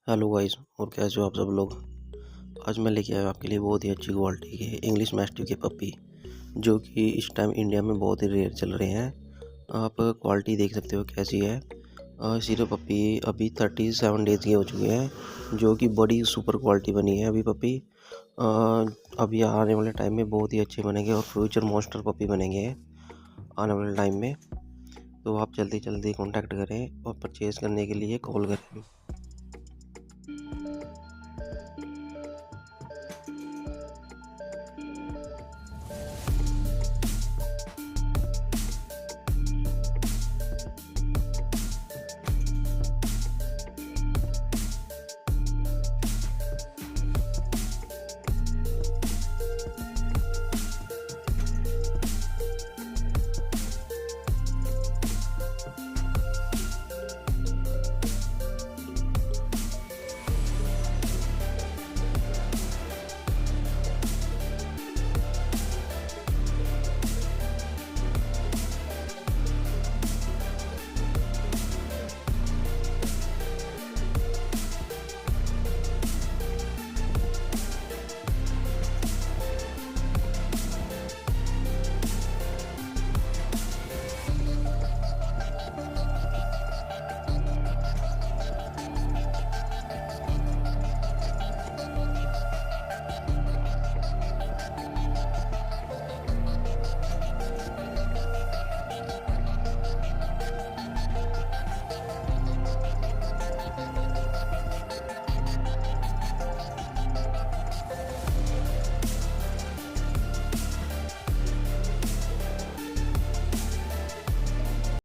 Hello guys, और कैसे हो आप सब लोग। आज मैं लेके आया हूँ आपके लिए बहुत ही अच्छी क्वालिटी के इंग्लिश मैस्टिफ के पपी, जो कि इस टाइम इंडिया में बहुत ही रेयर चल रहे हैं। आप क्वालिटी देख सकते हो कैसी है। सिर्फ पपी अभी 37 डेज़ के हो चुके हैं, जो कि बड़ी सुपर क्वालिटी बनी है अभी पपी। अभी आने वाले टाइम में बहुत ही अच्छे बनेंगे और फ्यूचर मॉन्स्टर पपी बनेंगे आने वाले टाइम में। तो आप जल्दी जल्दी कॉन्टैक्ट करें और परचेज़ करने के लिए कॉल करें।